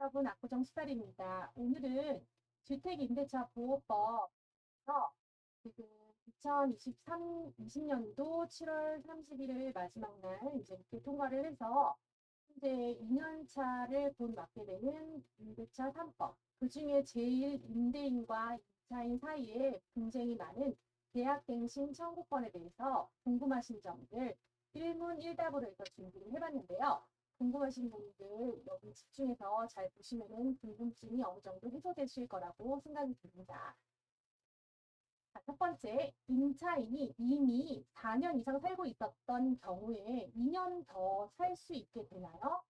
여러분, 압구정 수달입니다. 오늘은 주택임대차보호법에서 지금 2023, 20년도 7월 31일 마지막 날 이제 이렇게 통과를 해서 현재 2년 차를 곧 맞게 되는 임대차 3법. 그 중에 제일 임대인과 임차인 사이에 분쟁이 많은 계약갱신 청구권에 대해서 궁금하신 점들 1문 1답으로 해서 준비를 해봤는데요. 궁금하신 분들 여기 집중해서 잘 보시면은 궁금증이 어느 정도 해소되실 거라고 생각이 듭니다. 자, 첫 번째, 임차인이 이미 4년 이상 살고 있었던 경우에 2년 더 살 수 있게 되나요?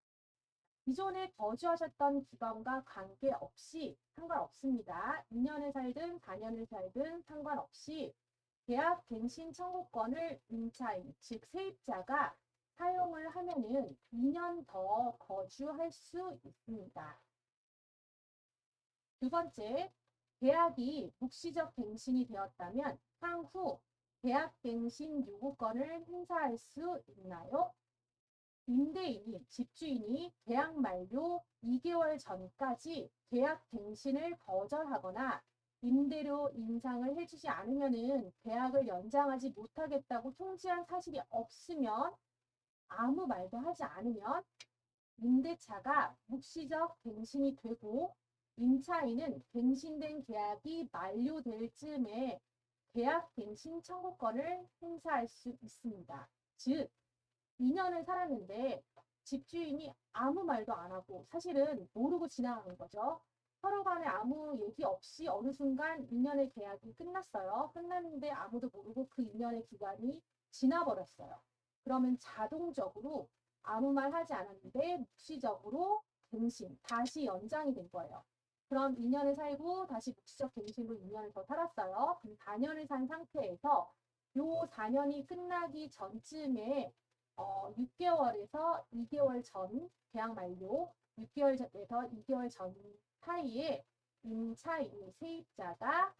기존에 거주하셨던 기간과 관계없이 상관없습니다. 2년을 살든 4년을 살든 상관없이 계약 갱신 청구권을 임차인, 즉 세입자가 사용을 하면은 2년 더 거주할 수 있습니다. 두 번째, 계약이 묵시적 갱신이 되었다면 향후 계약 갱신 요구권을 행사할 수 있나요? 임대인이, 집주인이 계약 만료 2개월 전까지 계약 갱신을 거절하거나 임대료 인상을 해주지 않으면은 계약을 연장하지 못하겠다고 통지한 사실이 없으면 아무 말도 하지 않으면 임대차가 묵시적 갱신이 되고 임차인은 갱신된 계약이 만료될 즈음에 계약 갱신 청구권을 행사할 수 있습니다. 즉 2년을 살았는데 집주인이 아무 말도 안 하고 사실은 모르고 지나가는 거죠. 서로 간에 아무 얘기 없이 어느 순간 2년의 계약이 끝났어요. 끝났는데 아무도 모르고 그 2년의 기간이 지나버렸어요. 그러면 자동적으로 아무 말 하지 않았는데 묵시적으로 갱신, 다시 연장이 된 거예요. 그럼 2년을 살고 다시 묵시적 갱신으로 2년을 더 살았어요. 그럼 4년을 산 상태에서 요 4년이 끝나기 전쯤에 6개월에서 2개월 전 계약 만료, 6개월에서 2개월 전 사이에 임차인, 세입자가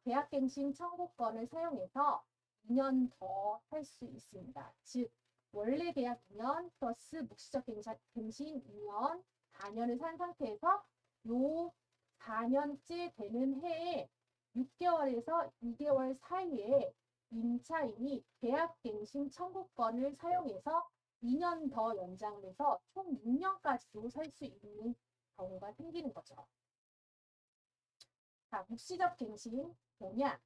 계약갱신 청구권을 사용해서 2년 더 할 수 있습니다. 즉 원래 계약 2년 플러스 묵시적 갱신 2년, 4년을 산 상태에서 요 4년째 되는 해에 6개월에서 2개월 사이에 임차인이 계약갱신 청구권을 사용해서 2년 더 연장을 해서 총 6년까지도 살 수 있는 경우가 생기는 거죠. 자, 묵시적 갱신 뭐냐?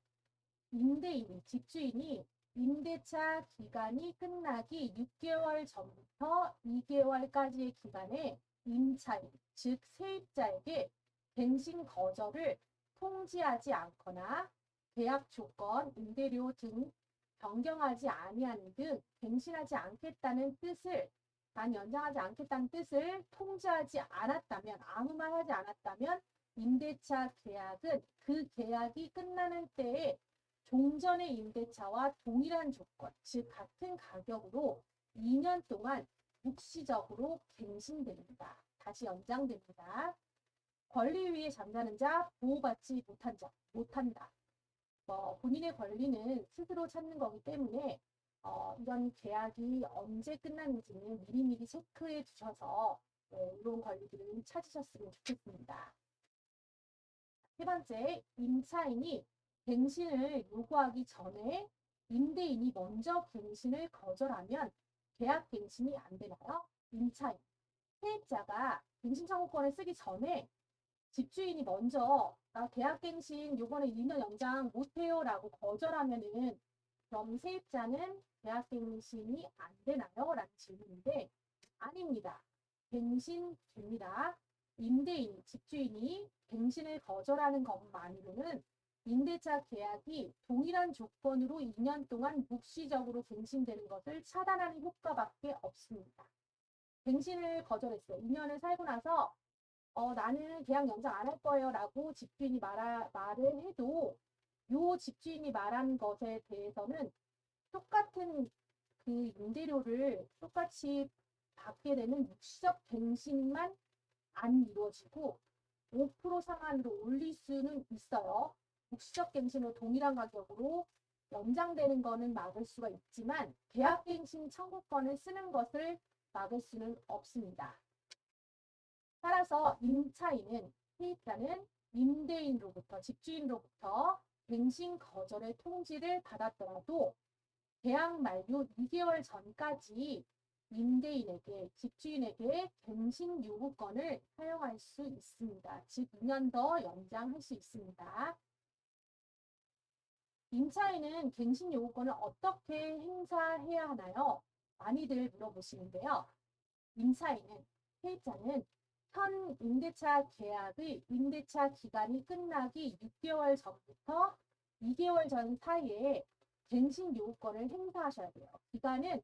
임대인이, 집주인이 임대차 기간이 끝나기 6개월 전부터 2개월까지의 기간에 임차인, 즉 세입자에게 갱신 거절을 통지하지 않거나 계약 조건, 임대료 등 변경하지 아니하는 등 갱신하지 않겠다는 뜻을 연장하지 않겠다는 뜻을 통지하지 않았다면, 아무 말 하지 않았다면 임대차 계약은 그 계약이 끝나는 때에 종전의 임대차와 동일한 조건, 즉 같은 가격으로 2년 동안 묵시적으로 갱신됩니다. 다시 연장됩니다. 권리 위에 잠자는 자, 보호받지 못한다. 본인의 권리는 스스로 찾는 거기 때문에 이런 계약이 언제 끝나는지는 미리미리 체크해 주셔서 이런 권리들을 찾으셨으면 좋겠습니다. 세 번째, 임차인이 갱신을 요구하기 전에 임대인이 먼저 갱신을 거절하면 계약 갱신이 안 되나요? 임차인, 세입자가 갱신 청구권을 쓰기 전에 집주인이 먼저 나 계약갱신 요번에 2년 연장 못해요 라고 거절하면은 그럼 세입자는 계약갱신이 안 되나요? 라는 질문인데 아닙니다. 갱신됩니다. 임대인, 집주인이 갱신을 거절하는 것만으로는 임대차 계약이 동일한 조건으로 2년 동안 묵시적으로 갱신되는 것을 차단하는 효과밖에 없습니다. 갱신을 거절했어요. 2년을 살고 나서 나는 계약 연장 안 할 거예요 라고 집주인이 말을 해도 요 집주인이 말한 것에 대해서는 똑같은 그 임대료를 똑같이 받게 되는 묵시적 갱신만 안 이루어지고 5% 상한으로 올릴 수는 있어요. 묵시적 갱신으로 동일한 가격으로 연장되는 거는 막을 수가 있지만 계약갱신 청구권을 쓰는 것을 막을 수는 없습니다. 따라서 따라서 임차인은 세입자는 임대인으로부터 집주인으로부터 갱신 거절의 통지를 받았더라도 계약 만료 2개월 전까지 임대인에게 집주인에게 갱신 요구권을 사용할 수 있습니다. 즉 2년 더 연장할 수 있습니다. 임차인은 갱신 요구권을 어떻게 행사해야 하나요? 많이들 물어보시는데요. 임차인은 세입자는 현 임대차 계약의 임대차 기간이 끝나기 6개월 전부터 2개월 전 사이에 갱신 요구권을 행사하셔야 돼요. 기간은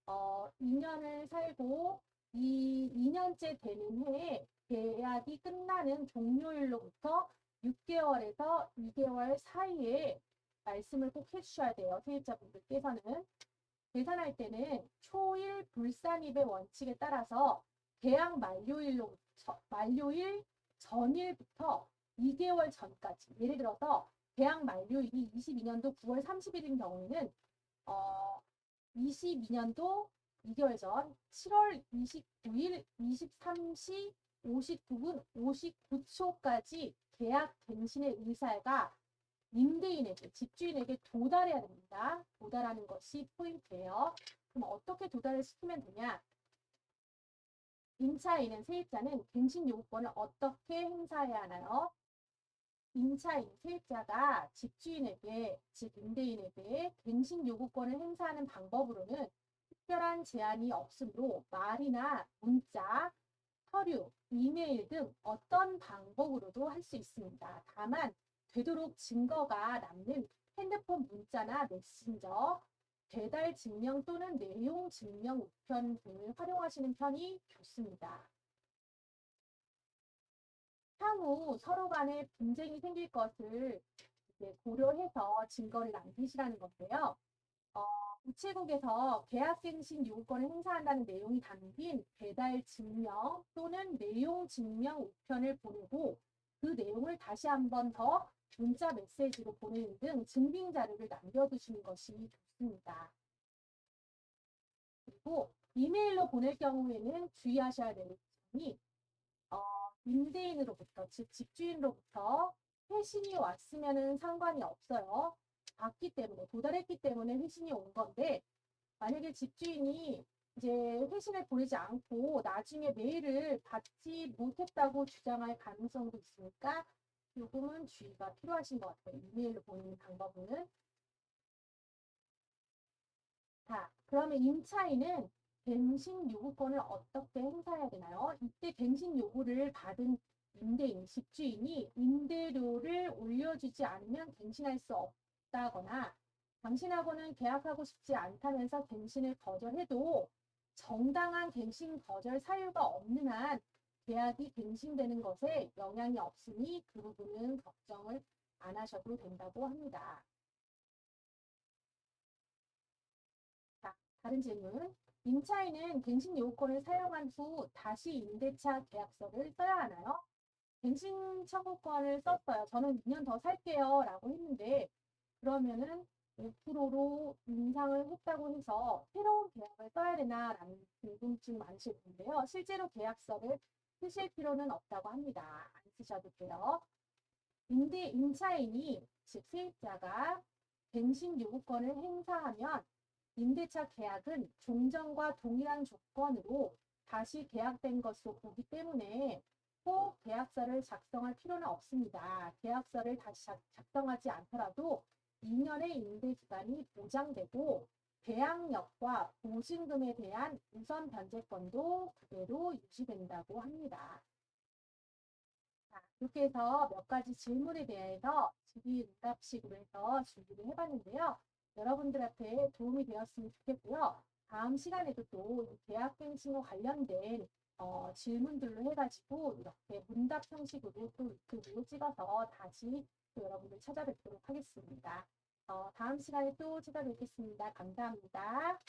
2년을 살고 이 2년째 되는 해에 계약이 끝나는 종료일로부터 6개월에서 2개월 사이에 말씀을 꼭 해주셔야 돼요. 세입자분들께서는. 계산할 때는 초일 불산입의 원칙에 따라서 계약 만료일 전일부터 2개월 전까지, 예를 들어서 계약 만료일이 22년도 9월 30일인 경우에는 22년도 2개월 전 7월 29일 23시 59분 59초까지 계약 갱신의 의사가 임대인에게, 집주인에게 도달해야 됩니다. 도달하는 것이 포인트예요. 그럼 어떻게 도달을 시키면 되냐? 임차인은, 세입자는 갱신 요구권을 어떻게 행사해야 하나요? 임차인, 세입자가 집주인에게, 즉 임대인에게 갱신 요구권을 행사하는 방법으로는 특별한 제한이 없으므로 말이나 문자, 서류, 이메일 등 어떤 방법으로도 할 수 있습니다. 다만 되도록 증거가 남는 핸드폰 문자나 메신저, 배달 증명 또는 내용 증명 우편 등을 활용하시는 편이 좋습니다. 향후 서로 간에 분쟁이 생길 것을 고려해서 증거를 남기시라는 건데요. 우체국에서 계약갱신 요구권을 행사한다는 내용이 담긴 배달 증명 또는 내용 증명 우편을 보내고 그 내용을 다시 한 번 더 문자 메시지로 보내는 등 증빙 자료를 남겨두시는 것이 좋습니다. 그리고 이메일로 보낼 경우에는 주의하셔야 되는 점이 임대인으로부터, 즉 집주인으로부터 회신이 왔으면 상관이 없어요. 받기 때문에, 도달했기 때문에 회신이 온 건데, 만약에 집주인이 이제 회신을 보내지 않고 나중에 메일을 받지 못했다고 주장할 가능성도 있으니까 조금은 주의가 필요하신 것 같아요. 이메일로 보내는 방법은. 자, 그러면 임차인은 갱신 요구권을 어떻게 행사해야 되나요? 이때 갱신 요구를 받은 임대인, 집주인이 임대료를 올려주지 않으면 갱신할 수 없다거나 당신하고는 계약하고 싶지 않다면서 갱신을 거절해도 정당한 갱신 거절 사유가 없는 한 계약이 갱신되는 것에 영향이 없으니 그 부분은 걱정을 안 하셔도 된다고 합니다. 자, 다른 질문. 임차인은 갱신 요구권을 사용한 후 다시 임대차 계약서를 써야 하나요? 갱신 청구권을 썼어요. 저는 2년 더 살게요. 라고 했는데 그러면은 5%로 인상을 했다고 해서 새로운 계약을 써야 되나라는 궁금증 많으실 텐데요. 실제로 계약서를 쓰실 필요는 없다고 합니다. 안 쓰셔도 돼요. 임차인이, 즉 세입자가 갱신 요구권을 행사하면 임대차 계약은 종전과 동일한 조건으로 다시 계약된 것으로 보기 때문에 꼭 계약서를 작성할 필요는 없습니다. 계약서를 다시 작성하지 않더라도 2년의 임대 기간이 보장되고 계약력과 보증금에 대한 우선 변제권도 그대로 유지된다고 합니다. 자, 이렇게 해서 몇 가지 질문에 대해서 질의응답식으로 해서 준비를 해봤는데요. 여러분들한테 도움이 되었으면 좋겠고요. 다음 시간에도 또 계약갱신과 관련된 질문들로 해가지고 이렇게 문답 형식으로 또 유튜브로 찍어서 다시 또 여러분들 찾아뵙도록 하겠습니다. 다음 시간에 또 찾아뵙겠습니다. 감사합니다.